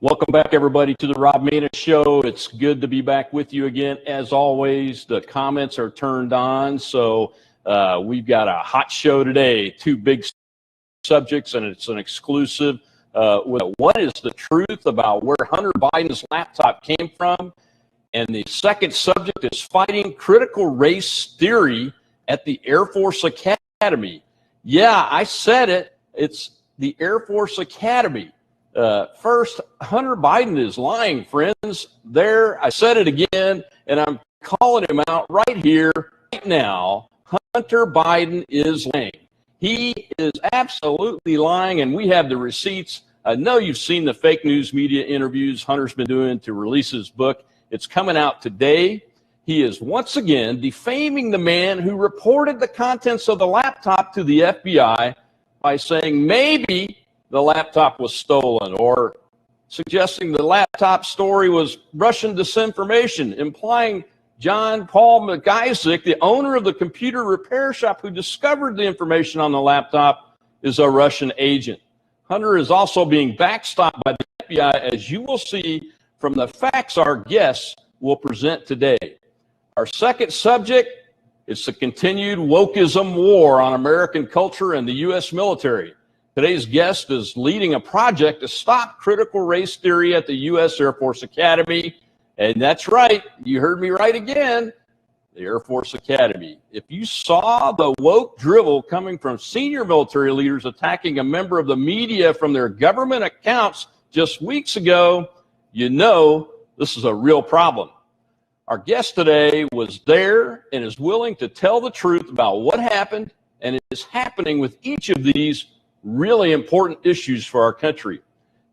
Welcome back, everybody, to the Rob Maness Show. It's good to be back with you again. As always, the comments are turned on, so we've got a hot show today. Two big subjects, and it's an exclusive. What is the truth about where Hunter Biden's laptop came from? And the second subject is fighting critical race theory at the Air Force Academy. Yeah, I said it. It's the Air Force Academy. First, Hunter Biden is lying, friends. There, I said it again, and I'm calling him out right here, right now. Hunter Biden is lying. He is absolutely lying, and we have the receipts. I know you've seen the fake news media interviews Hunter's been doing to release his book. It's coming out today. He is once again defaming the man who reported the contents of the laptop to the FBI by saying maybe the laptop was stolen, or suggesting the laptop story was Russian disinformation, implying John Paul McIsaac, the owner of the computer repair shop who discovered the information on the laptop, is a Russian agent. Hunter is also being backstopped by the FBI, as you will see from the facts our guests will present today. Our second subject is the continued wokeism war on American culture and the U.S. military. Today's guest is leading a project to stop critical race theory at the U.S. Air Force Academy. And that's right, you heard me right again, the Air Force Academy. If you saw the woke drivel coming from senior military leaders attacking a member of the media from their government accounts just weeks ago, you know this is a real problem. Our guest today was there and is willing to tell the truth about what happened and is happening with each of these really important issues for our country.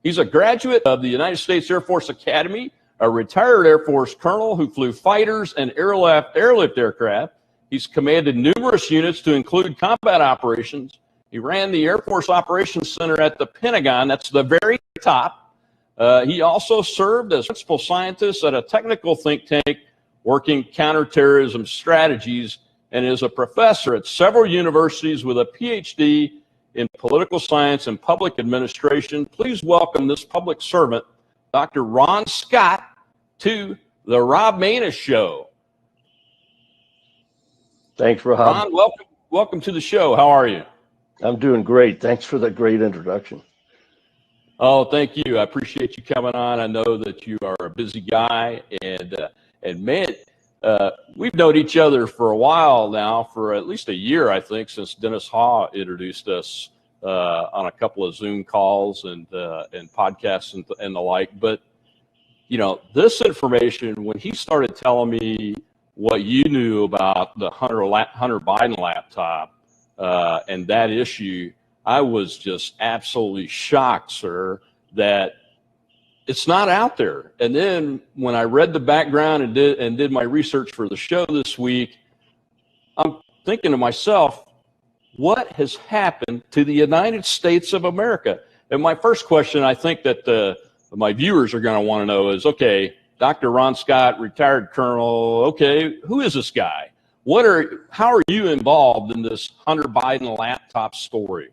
He's a graduate of the United States Air Force Academy, a retired Air Force colonel who flew fighters and airlift aircraft. He's commanded numerous units to include combat operations. He ran the Air Force Operations Center at the Pentagon. That's the very top. He also served as principal scientist at a technical think tank working counterterrorism strategies, and is a professor at several universities with a PhD in political science and public administration. Please welcome this public servant, Dr. Ron Scott, to the Rob Maness Show. Thanks, Rob. Ron, welcome to the show. How are you? I'm doing great. Thanks for the great introduction. Oh, thank you. I appreciate you coming on. I know that you are a busy guy, and man, we've known each other for a while now, for at least a year, I think, since Dennis Haw introduced us on a couple of Zoom calls and podcasts and the like. But, you know, this information, when he started telling me what you knew about the Hunter Biden laptop and that issue, I was just absolutely shocked, sir, that it's not out there. And then when I read the background and did my research for the show this week, I'm thinking to myself, what has happened to the United States of America? And my first question, I think that my viewers are going to want to know is, okay, Dr. Ron Scott, retired colonel, okay, who is this guy? How are you involved in this Hunter Biden laptop story?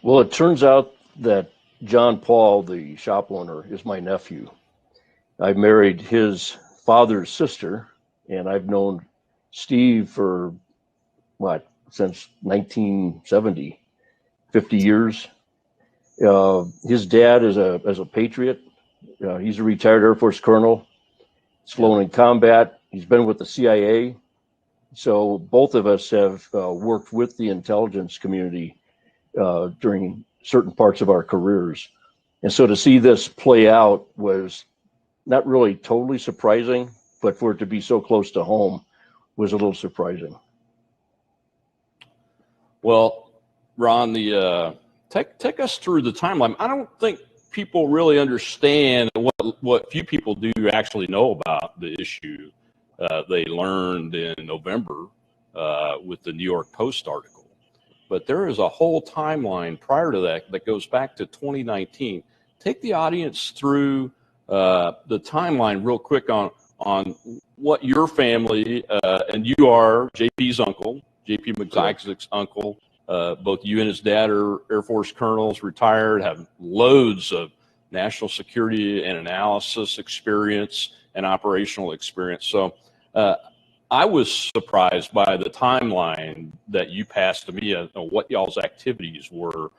Well, it turns out that John Paul, the shop owner, is my nephew. I married his father's sister, and I've known Steve for, since 1970, 50 years. His dad is a patriot. He's a retired Air Force colonel. He's flown in combat. He's been with the CIA. So both of us have worked with the intelligence community during certain parts of our careers. And so to see this play out was not really totally surprising, but for it to be so close to home was a little surprising. Well, Ron, take us through the timeline. I don't think people really understand what few people do actually know about the issue. They learned in November with the New York Post article. But there is a whole timeline prior to that goes back to 2019. Take the audience through the timeline real quick on what your family, and you are JP's uncle, JP McIsaac's uncle, Both you and his dad are Air Force colonels, retired, have loads of national security and analysis experience and operational experience. So I was surprised by the timeline that you passed to me on what y'all's activities were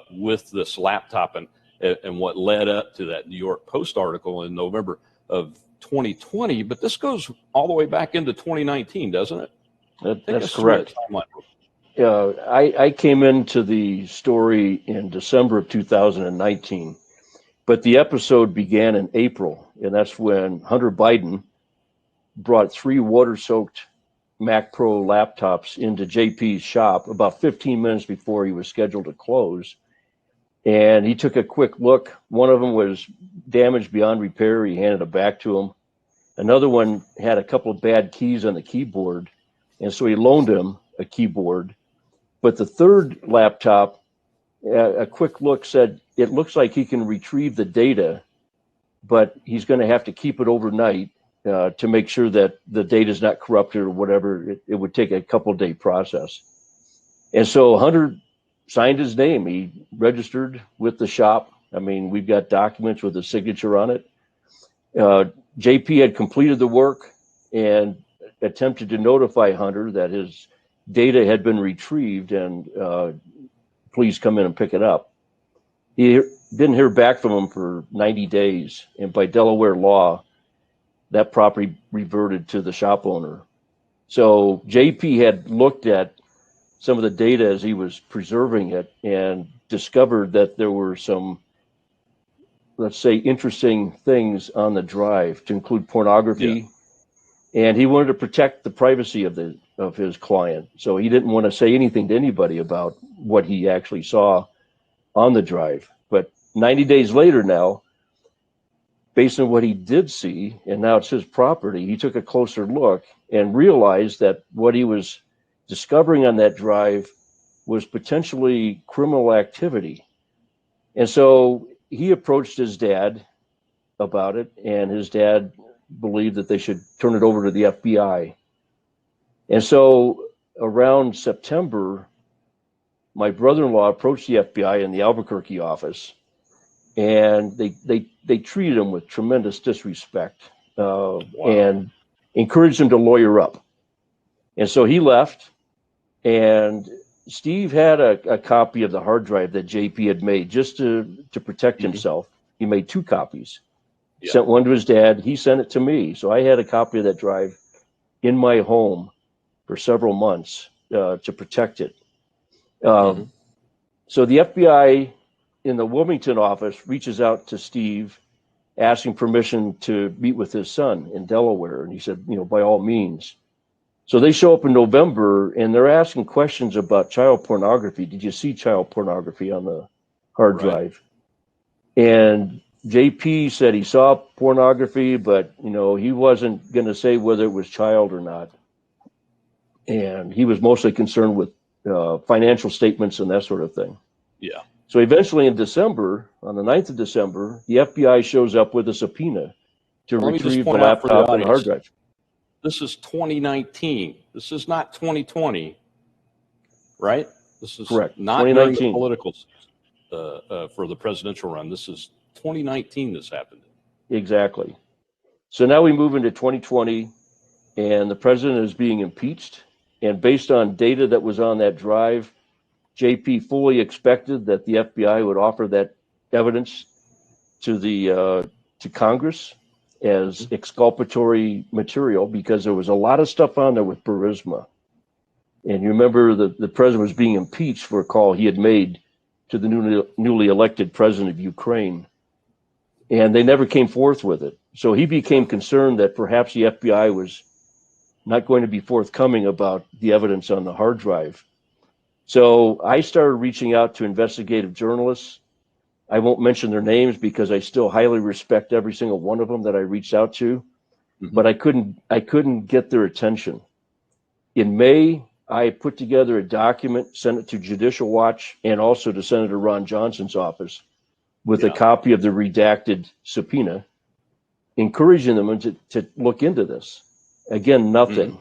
with this laptop and what led up to that New York Post article in November of 2020. But this goes all the way back into 2019, doesn't it? That's correct. I came into the story in December of 2019, but the episode began in April, and that's when Hunter Biden brought 3 water-soaked Mac Pro laptops into JP's shop about 15 minutes before he was scheduled to close. And he took a quick look. One of them was damaged beyond repair. He handed it back to him. Another one had a couple of bad keys on the keyboard, and so he loaned him a keyboard. But the third laptop, a quick look said, it looks like he can retrieve the data, but he's going to have to keep it overnight to make sure that the data is not corrupted or whatever. It would take a couple-day process. And so Hunter signed his name. He registered with the shop. I mean, we've got documents with a signature on it. JP had completed the work and attempted to notify Hunter that his data had been retrieved and please come in and pick it up. He didn't hear back from him for 90 days. And by Delaware law, that property reverted to the shop owner. So JP had looked at some of the data as he was preserving it and discovered that there were some, let's say, interesting things on the drive, to include pornography. Yeah. And he wanted to protect the privacy of his client. So he didn't want to say anything to anybody about what he actually saw on the drive. But 90 days later now, based on what he did see, and now it's his property, he took a closer look and realized that what he was discovering on that drive was potentially criminal activity. And so he approached his dad about it, and his dad believed that they should turn it over to the FBI. And so around September, my brother-in-law approached the FBI in the Albuquerque office, and they treated him with tremendous disrespect and encouraged him to lawyer up. And so he left, and Steve had a copy of the hard drive that JP had made just to protect himself. He made 2 copies. Yeah. Sent one to his dad. He sent it to me. So I had a copy of that drive in my home for several months to protect it. So the FBI in the Wilmington office reaches out to Steve asking permission to meet with his son in Delaware. And he said, by all means. So they show up in November and they're asking questions about child pornography. Did you see child pornography on the hard drive? And JP said he saw pornography, but he wasn't going to say whether it was child or not. And he was mostly concerned with financial statements and that sort of thing. Yeah. So eventually in December, on the 9th of December, the FBI shows up with a subpoena to retrieve the laptop and the hard drive. This is 2019. This is not 2020, right? This is correct. Not during the political for the presidential run. This is 2019 this happened. Exactly. So now we move into 2020, and the president is being impeached. And based on data that was on that drive, JP fully expected that the FBI would offer that evidence to Congress as exculpatory material, because there was a lot of stuff on there with Burisma. And you remember the president was being impeached for a call he had made to the newly elected president of Ukraine. And they never came forth with it. So he became concerned that perhaps the FBI was not going to be forthcoming about the evidence on the hard drive. So I started reaching out to investigative journalists. I won't mention their names because I still highly respect every single one of them that I reached out to, but I couldn't get their attention. In May, I put together a document, sent it to Judicial Watch and also to Senator Ron Johnson's office with a copy of the redacted subpoena, encouraging them to look into this. Again, nothing.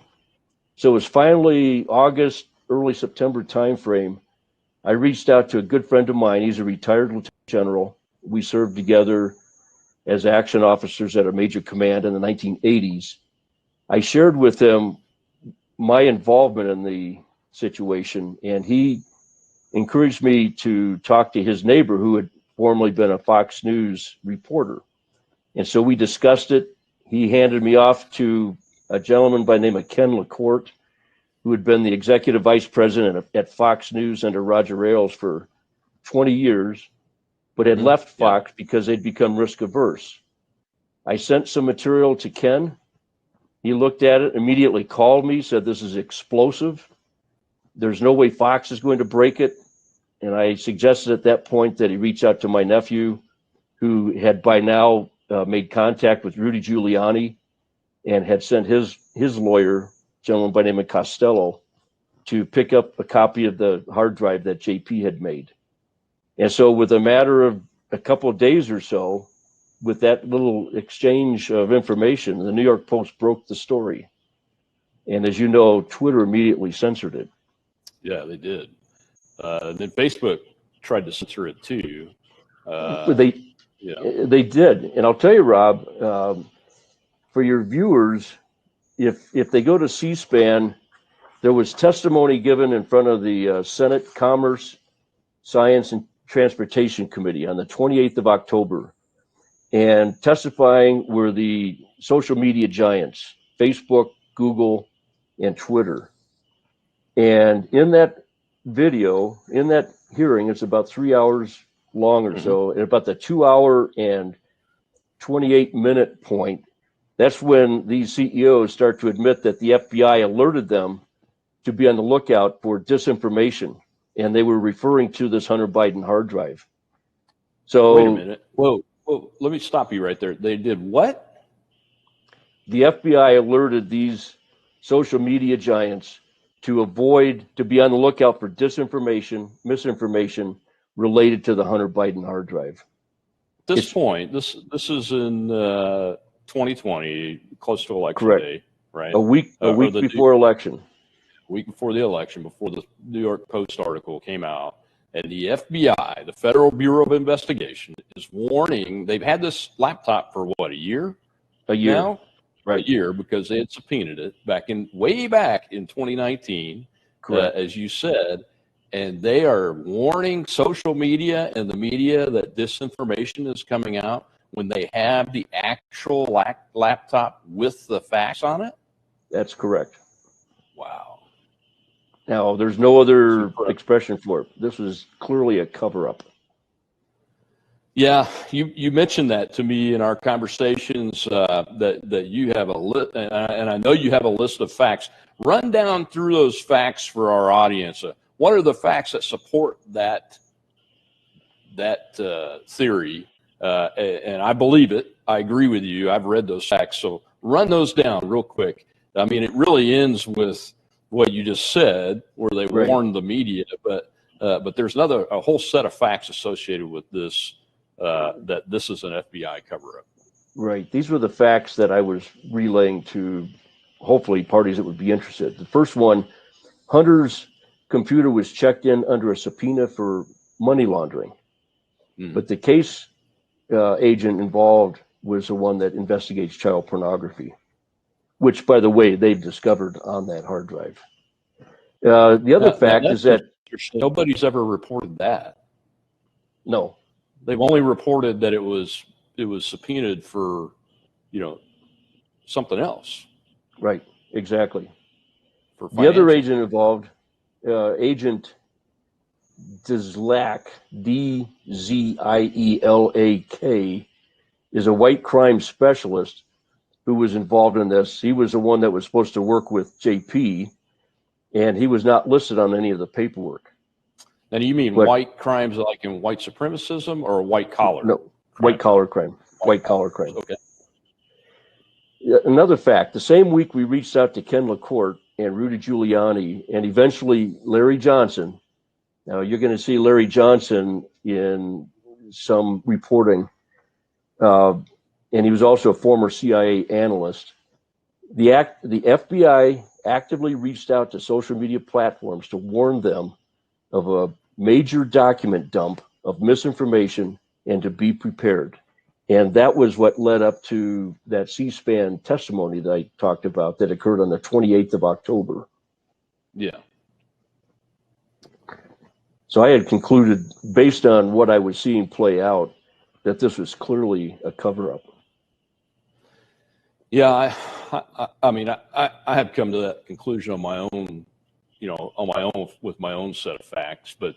So it was finally August, early September timeframe I reached out to a good friend of mine. He's a retired lieutenant general. We served together as action officers at a major command in the 1980s. I shared with him my involvement in the situation, and he encouraged me to talk to his neighbor who had formerly been a Fox News reporter. And so we discussed it. He handed me off to a gentleman by the name of Ken LaCourte, who had been the executive vice president at Fox News under Roger Ailes for 20 years, but had left Fox because they'd become risk averse. I sent some material to Ken. He looked at it, immediately called me, said, "This is explosive. There's no way Fox is going to break it." And I suggested at that point that he reach out to my nephew, who had by now made contact with Rudy Giuliani and had sent his lawyer, a gentleman by the name of Costello, to pick up a copy of the hard drive that JP had made. And so with a matter of a couple of days or so, with that little exchange of information, the New York Post broke the story. And as you know, Twitter immediately censored it. Yeah, they did. Then Facebook tried to censor it too. They did. And I'll tell you, Rob, for your viewers, if they go to C-SPAN, there was testimony given in front of the Senate Commerce, Science, and Transportation Committee on the 28th of October. And testifying were the social media giants, Facebook, Google, and Twitter. And in that video, in that hearing, it's about 3 hours long or so, and about the 2 hour and 28-minute point, that's when these CEOs start to admit that the FBI alerted them to be on the lookout for disinformation. And they were referring to this Hunter Biden hard drive. So wait a minute. Whoa, let me stop you right there. They did what? The FBI alerted these social media giants to be on the lookout for disinformation, misinformation related to the Hunter Biden hard drive. At this point, this is in 2020, close to election correct. day, right? A week before election. A week before the election, before the New York Post article came out. And the FBI, the Federal Bureau of Investigation, is warning. They've had this laptop for what, a year? A year. Now? Right. A year, because they had subpoenaed it way back in 2019, as you said. And they are warning social media and the media that disinformation is coming out when they have the actual laptop with the facts on it? That's correct. Wow. Now, there's no other expression for it. This was clearly a cover-up. Yeah, you mentioned that to me in our conversations, that you have a list, and I know you have a list of facts. Run down through those facts for our audience. What are the facts that support that theory? And I believe it. I agree with you. I've read those facts. So run those down real quick. I mean, it really ends with what you just said, where they warned the media, but there's a whole set of facts associated with this, that this is an FBI cover-up. Right. These were the facts that I was relaying to, hopefully, parties that would be interested. The first one, Hunter's computer was checked in under a subpoena for money laundering, but the case agent involved was the one that investigates child pornography, which, by the way, they've discovered on that hard drive. The other fact is that nobody's ever reported that. No, they've only reported that it was subpoenaed for, something else. Right. Exactly. For the other agent involved, Agent Dzilak, Dzielak, is a white crime specialist who was involved in this. He was the one that was supposed to work with JP, and he was not listed on any of the paperwork. Now, do you mean white crimes like in white supremacism or white collar? No, white collar crime. White collar crime. Okay. Another fact, the same week we reached out to Ken LaCourte and Rudy Giuliani and eventually Larry Johnson. Now, you're going to see Larry Johnson in some reporting. And he was also a former CIA analyst. The FBI actively reached out to social media platforms to warn them of a major document dump of misinformation and to be prepared. And that was what led up to that C-SPAN testimony that I talked about that occurred on the 28th of October. Yeah. So I had concluded, based on what I was seeing play out, that this was clearly a cover-up. Yeah, I mean, I have come to that conclusion on my own, with my own set of facts. But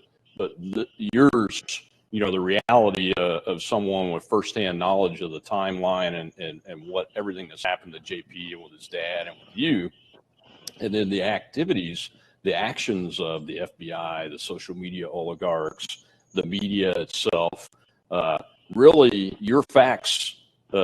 yours, the reality of someone with firsthand knowledge of the timeline and what everything that's happened to JP and with his dad and with you, and then the activities, the actions of the FBI, the social media oligarchs, the media itself. Really, your facts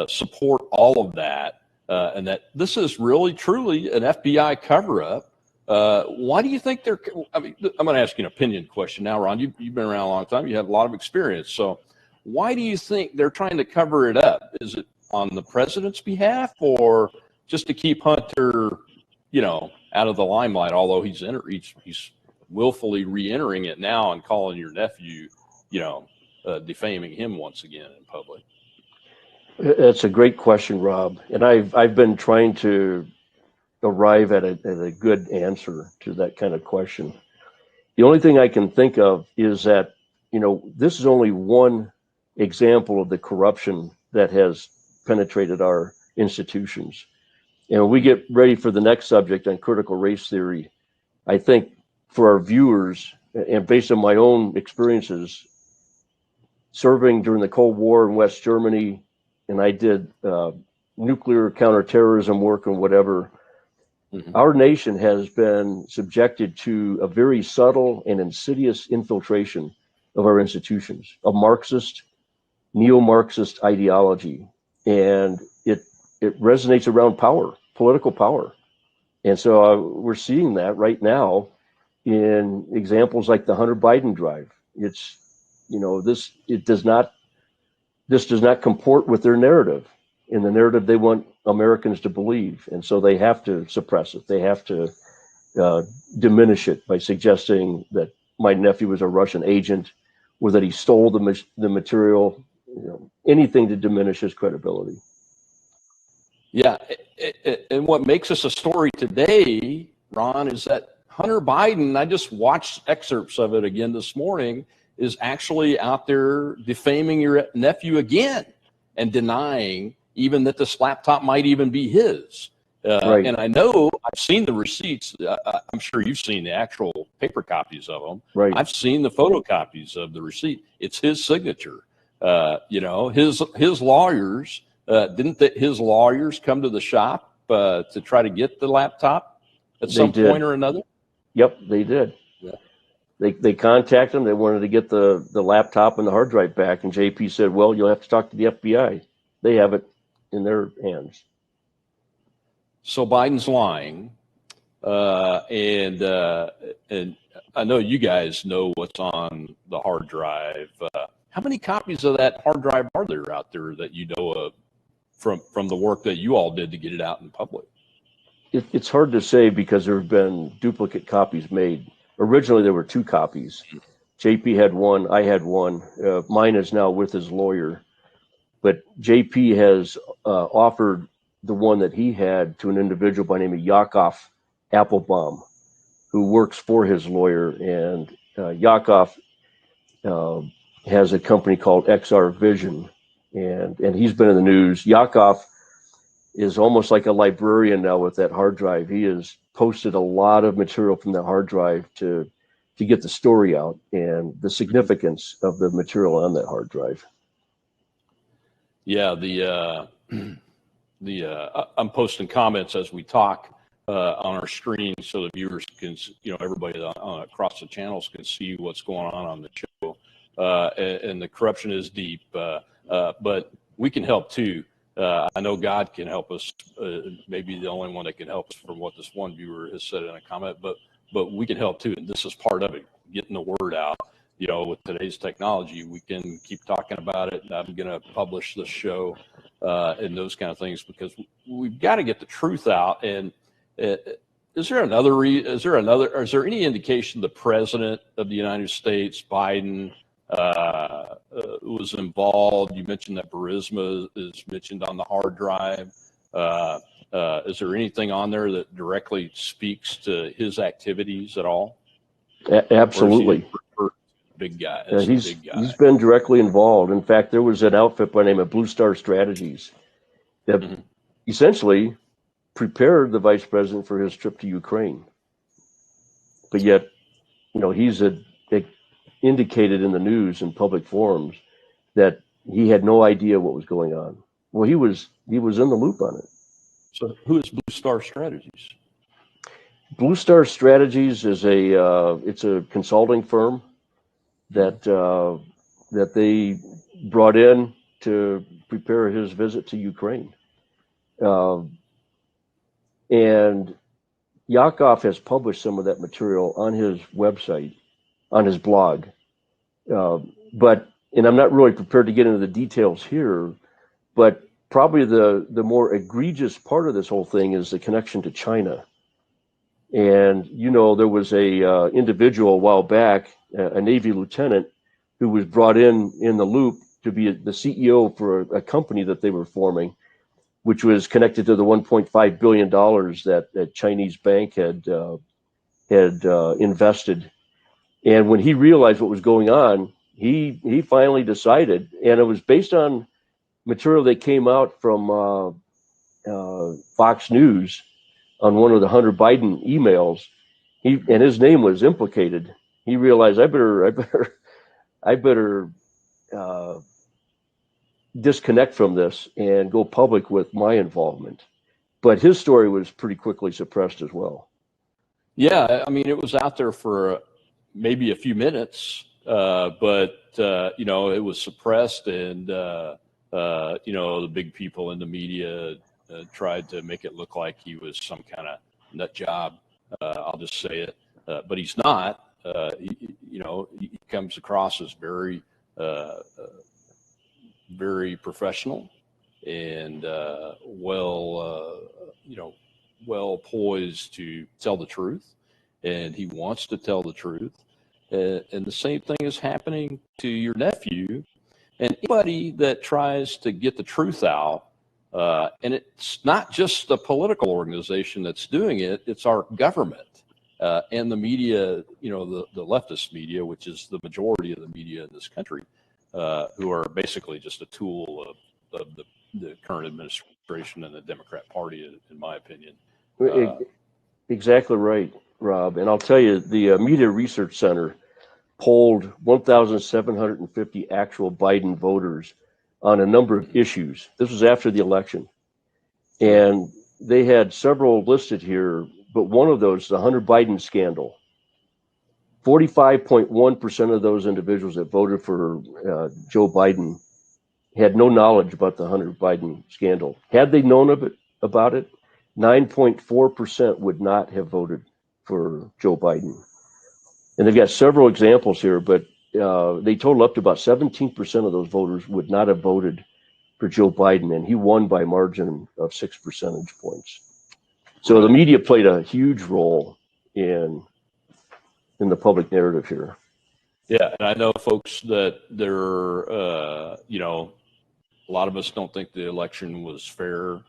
support all of that. And that this is really, truly an FBI cover-up. Why do you think they're? I mean, I'm going to ask you an opinion question now, Ron. You've been around a long time. You have a lot of experience. So, why do you think they're trying to cover it up? Is it on the president's behalf, or just to keep Hunter, out of the limelight? Although he's willfully re-entering it now and calling your nephew, defaming him once again in public. That's a great question, Rob. And I've been trying to arrive at a good answer to that kind of question. The only thing I can think of is that, this is only one example of the corruption that has penetrated our institutions. And when we get ready for the next subject on critical race theory, I think for our viewers, and based on my own experiences, serving during the Cold War in West Germany, and I did nuclear counterterrorism work and whatever. Mm-hmm. Our nation has been subjected to a very subtle and insidious infiltration of our institutions, a Marxist, neo-Marxist ideology. And it resonates around power, political power. And so we're seeing that right now in examples like the Hunter Biden drive. It's, this does not comport with their narrative, in the narrative they want Americans to believe. And so they have to suppress it. They have to diminish it by suggesting that my nephew was a Russian agent or that he stole the material, anything to diminish his credibility. Yeah. And what makes us a story today, Ron, is that Hunter Biden, I just watched excerpts of it again this morning, is actually out there defaming your nephew again and denying even that this laptop might even be his. Right. And I know I've seen the receipts. I'm sure you've seen the actual paper copies of them. Right. I've seen the photocopies of the receipt. It's his signature. His lawyers, didn't his lawyers come to the shop to try to get the laptop at some point or another? Yep, they did. Yeah. They contacted him. They wanted to get the laptop and the hard drive back. And JP said, well, you'll have to talk to the FBI. They have it in their hands. So Biden's lying. And I know you guys know what's on the hard drive. How many copies of that hard drive are there out there that you know of from the work that you all did to get it out in public? It's hard to say because there have been duplicate copies made. Originally, there were 2 copies. JP had one, I had one. Mine is now with his lawyer. But JP has offered the one that he had to an individual by the name of Yakov Applebaum, who works for his lawyer. And Yakov has a company called XR Vision, and he's been in the news. Yakov is almost like a librarian now with that hard drive. He has posted a lot of material from that hard drive to get the story out and the significance of the material on that hard drive. Yeah, I'm posting comments as we talk on our screen so the viewers can, everybody across the channels can see what's going on the show. And the corruption is deep, but we can help too. I know God can help us, maybe the only one that can help us from what this one viewer has said in a comment, but we can help too. And this is part of it, getting the word out. With today's technology, we can keep talking about it. I'm going to publish this show and those kind of things because we've got to get the truth out. And Is there another? Is there any indication the president of the United States, Biden, was involved? You mentioned that Burisma is mentioned on the hard drive. Is there anything on there that directly speaks to his activities at all? Absolutely. Big guy. He's been directly involved. In fact, there was an outfit by the name of Blue Star Strategies that essentially prepared the vice president for his trip to Ukraine. But yet, he's indicated in the news and public forums that he had no idea what was going on. Well, he was in the loop on it. So who is Blue Star Strategies? Blue Star Strategies is it's a consulting firm that they brought in to prepare his visit to Ukraine. And Yakov has published some of that material on his website, on his blog. And I'm not really prepared to get into the details here, but probably the more egregious part of this whole thing is the connection to China. And, there was a individual a while back, a Navy lieutenant, who was brought in the loop to be the CEO for a company that they were forming, which was connected to the $1.5 billion that Chinese bank had invested. And when he realized what was going on, he finally decided, and it was based on material that came out from Fox News on one of the Hunter Biden emails. And his name was implicated. He realized I better disconnect from this and go public with my involvement. But his story was pretty quickly suppressed as well. Yeah, I mean, it was out there for maybe a few minutes, but it was suppressed, and the big people in the media tried to make it look like he was some kind of nut job. I'll just say it, but he's not. He comes across as very professional and well poised to tell the truth, and he wants to tell the truth. And the same thing is happening to your nephew and anybody that tries to get the truth out. And it's not just the political organization that's doing it; it's our government and the media. The leftist media, which is the majority of the media in this country, who are basically just a tool of the current administration and the Democrat Party, in my opinion. Exactly right, Rob. And I'll tell you, the Media Research Center polled 1,750 actual Biden voters on a number of issues. This was after the election. And they had several listed here, but one of those, the Hunter Biden scandal. 45.1% of those individuals that voted for Joe Biden had no knowledge about the Hunter Biden scandal. Had they known about it, 9.4% would not have voted for Joe Biden. And they've got several examples here, but they total up to about 17% of those voters would not have voted for Joe Biden, and he won by a margin of 6 percentage points. So the media played a huge role in the public narrative here. Yeah, and I know, folks, that there, a lot of us don't think the election was fair.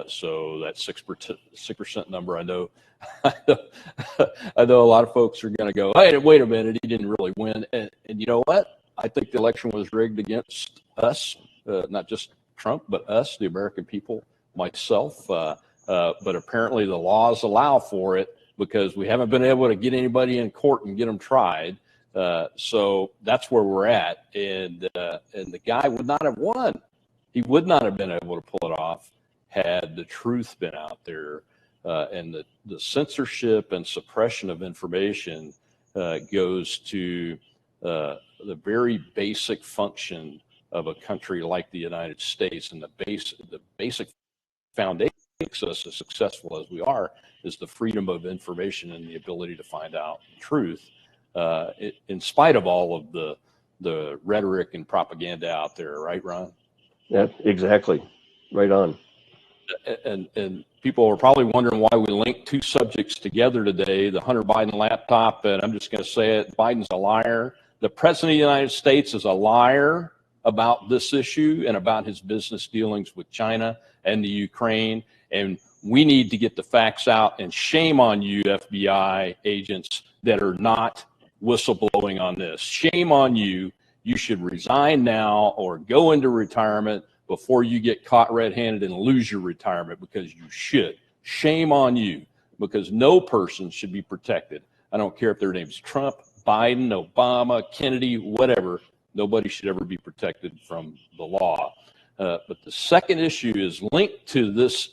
So that 6% number, I know a lot of folks are going to go, hey, wait a minute, he didn't really win. And you know what? I think the election was rigged against us, not just Trump, but us, the American people, myself. But apparently the laws allow for it because we haven't been able to get anybody in court and get them tried. So that's where we're at. And the guy would not have won. He would not have been able to pull it off had the truth been out there. And the censorship and suppression of information goes to the very basic function of a country like the United States. And the basic foundation that makes us as successful as we are is the freedom of information and the ability to find out the truth, in spite of all of the rhetoric and propaganda out there. Right, Ron? Yeah, exactly. Right on. and people are probably wondering why we linked two subjects together today, the Hunter Biden laptop, and I'm just going to say it, Biden's a liar. The president of the United States is a liar about this issue and about his business dealings with China and the Ukraine, and we need to get the facts out, and shame on you, FBI agents that are not whistleblowing on this. Shame on you. You should resign now or go into retirement before you get caught red-handed and lose your retirement, because you should. Shame on you, because no person should be protected. I don't care if their name's Trump, Biden, Obama, Kennedy, whatever. Nobody should ever be protected from the law. But the second issue is linked to this